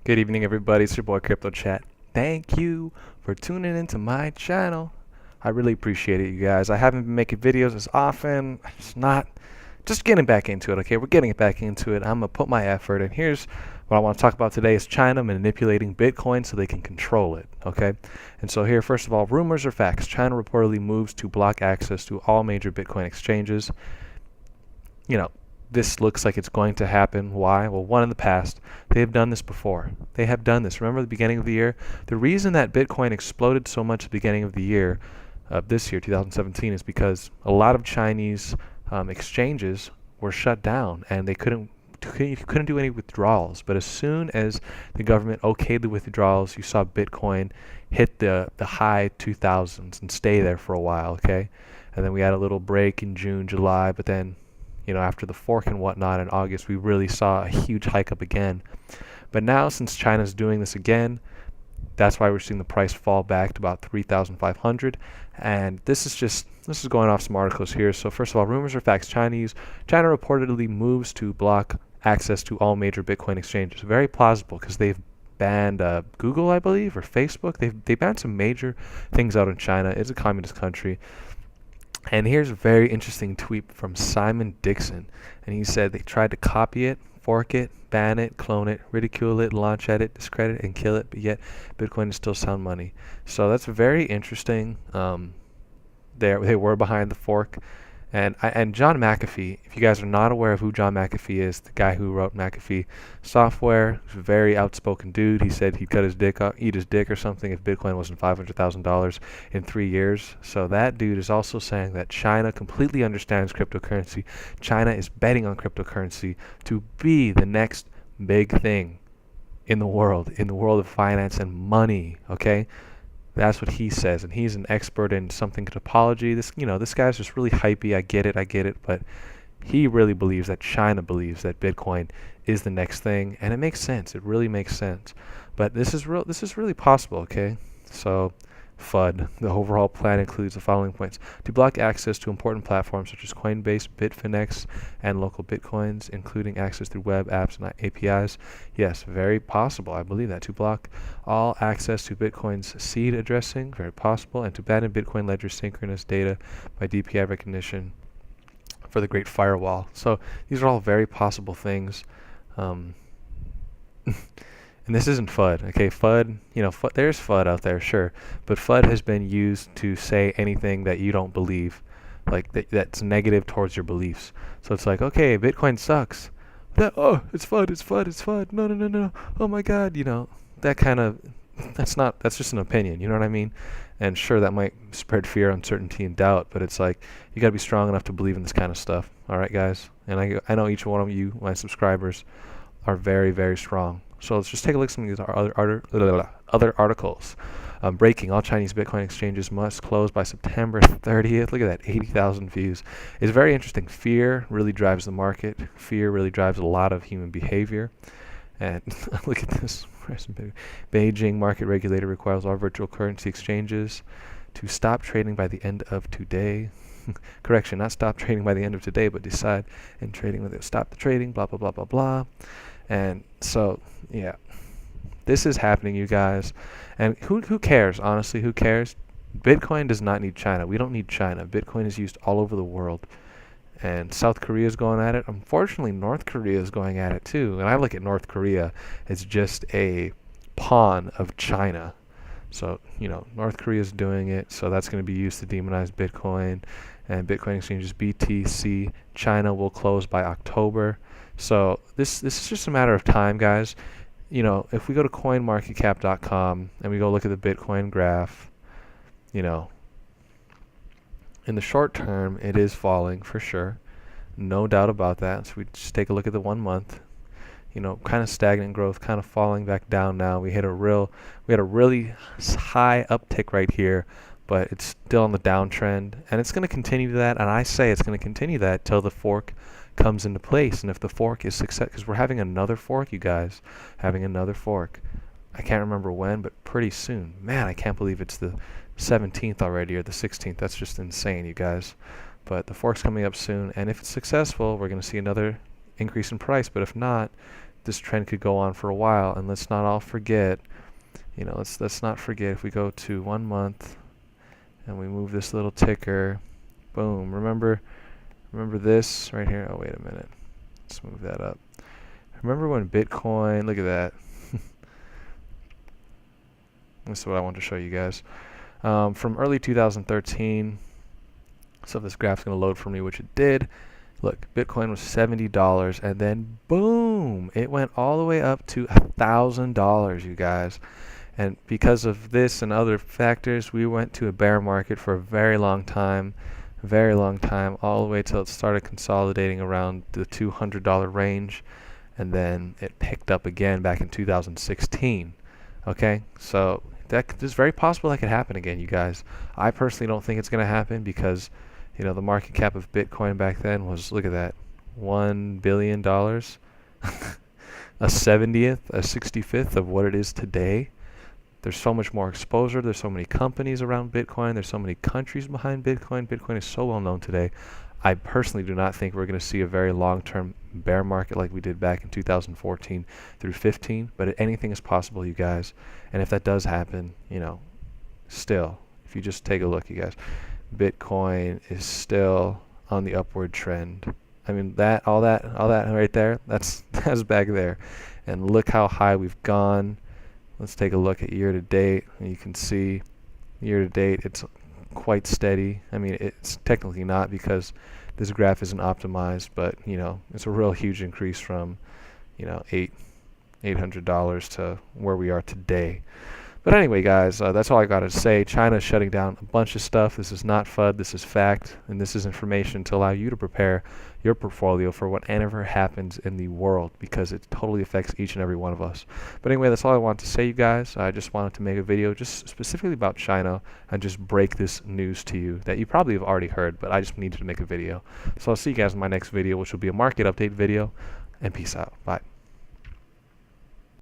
Good evening, everybody. It's your boy Crypto Chat. Thank you for tuning into my channel. I really appreciate it, you guys. I haven't been making videos as often. It's not just getting back into it. Okay, we're getting back into it. I'm gonna put my effort, and here's what I want to talk about today: is China manipulating Bitcoin so they can control it. Okay, and so here, first of all, rumors or facts? China reportedly moves to block access to all major Bitcoin exchanges. You know, this looks like it's going to happen. Why? Well, one, in the past, they have done this before. They have done this. Remember the beginning of the year? The reason that Bitcoin exploded so much at the beginning of the year, this year, 2017, is because a lot of Chinese exchanges were shut down and they couldn't do any withdrawals. But as soon as the government okayed the withdrawals, you saw Bitcoin hit the high 2000s and stay there for a while. Okay, and then we had a little break in June, July, but then, you know, after the fork and whatnot in August, we really saw a huge hike up again. But now, since China's doing this again, that's why we're seeing the price fall back to about 3,500. And this is going off some articles here. So first of all, rumors or facts? China reportedly moves to block access to all major Bitcoin exchanges. Very plausible, because they've banned Google, I believe, or Facebook. They banned some major things out in China. It's a communist country. And here's a very interesting tweet from Simon Dixon. And he said they tried to copy it, fork it, ban it, clone it, ridicule it, launch at it, discredit, and kill it, but yet Bitcoin is still sound money. So that's very interesting. They were behind the fork. And John McAfee, if you guys are not aware of who John McAfee is, the guy who wrote McAfee software, he's a very outspoken dude. He said he'd cut his dick off, eat his dick or something if Bitcoin wasn't $500,000 in 3 years. So that dude is also saying that China completely understands cryptocurrency. China is betting on cryptocurrency to be the next big thing in the world of finance and money. Okay. That's what he says, and he's an expert in something topology. This guy's just really hypey. I get it, but he really believes that China believes that Bitcoin is the next thing, and it makes sense. It really makes sense. But this is really possible. Okay, so FUD. The overall plan includes the following points: to block access to important platforms such as Coinbase, Bitfinex, and local Bitcoins, including access through web apps and APIs. Yes, very possible. I believe that. To block all access to Bitcoin's seed addressing. Very possible. And to ban in Bitcoin ledger synchronous data by DPI recognition for the Great Firewall. So these are all very possible things. And this isn't FUD, okay? FUD, there's FUD out there, sure, but FUD has been used to say anything that you don't believe, like that's negative towards your beliefs. So it's like, okay, Bitcoin sucks. It's FUD. No. Oh my God, that kind of, that's just an opinion, you know what I mean? And sure, that might spread fear, uncertainty, and doubt, but it's like, you gotta be strong enough to believe in this kind of stuff, all right, guys? And I know each one of you, my subscribers, are very, very strong. So let's just take a look at some of these other articles. Breaking: all Chinese Bitcoin exchanges must close by September 30th. Look at that, 80,000 views. It's very interesting. Fear really drives the market. Fear really drives a lot of human behavior. And look at this. Beijing market regulator requires all virtual currency exchanges to stop trading by the end of today. Correction, not stop trading by the end of today, but decide and trading with it. Stop the trading, blah, blah, blah, blah, blah. And so, yeah, this is happening, you guys. And who cares? Honestly, who cares? Bitcoin does not need China. We don't need China. Bitcoin is used all over the world. And South Korea is going at it. Unfortunately, North Korea is going at it too. And I look at North Korea as just a pawn of China. So, North Korea is doing it. So that's going to be used to demonize Bitcoin. And Bitcoin exchanges BTC. China will close by October. So this is just a matter of time, guys. If we go to coinmarketcap.com and we go look at the Bitcoin graph, in the short term, it is falling for sure. No doubt about that. So we just take a look at the 1 month, kind of stagnant growth, kind of falling back down now. We had a really high uptick right here, but it's still on the downtrend, and it's going to continue that. And I say it's going to continue that till the fork comes into place. And if the fork is success, because we're having another fork, you guys, having another fork. I can't remember when, but pretty soon. Man, I can't believe it's the 17th already, or the 16th. That's just insane, you guys. But the fork's coming up soon, and if it's successful, we're going to see another increase in price. But if not, this trend could go on for a while. And let's not all forget, let's not forget, if we go to 1 month and we move this little ticker, boom, remember this right here? Oh, wait a minute. Let's move that up. Remember when Bitcoin, look at that. This is what I want to show you guys. From early 2013, so if this graph's going to load for me, which it did, look, Bitcoin was $70, and then boom, it went all the way up to $1,000, you guys. And because of this and other factors, we went to a bear market for a very long time, all the way till it started consolidating around the $200 range, and then it picked up again back in 2016. Okay, so it's very possible that could happen again, you guys. I personally don't think it's going to happen because, the market cap of Bitcoin back then was, look at that, $1 billion, a 70th, a 65th of what it is today. There's so much more exposure. There's so many companies around Bitcoin. There's so many countries behind Bitcoin. Bitcoin is so well known today. I personally do not think we're going to see a very long-term bear market like we did back in 2014 through 15, but anything is possible, you guys. And if that does happen, still, if you just take a look, you guys, Bitcoin is still on the upward trend. I mean, all that right there, that's back there. And look how high we've gone. Let's take a look at year to date, and you can see year to date it's quite steady. I mean, it's technically not because this graph isn't optimized, but it's a real huge increase from $800 to where we are today. But anyway, guys, that's all I got to say. China's shutting down a bunch of stuff. This is not FUD. This is fact, and this is information to allow you to prepare your portfolio for whatever happens in the world, because it totally affects each and every one of us. But anyway, that's all I want to say, you guys. I just wanted to make a video just specifically about China and just break this news to you that you probably have already heard, but I just needed to make a video. So I'll see you guys in my next video, which will be a market update video, and peace out. Bye.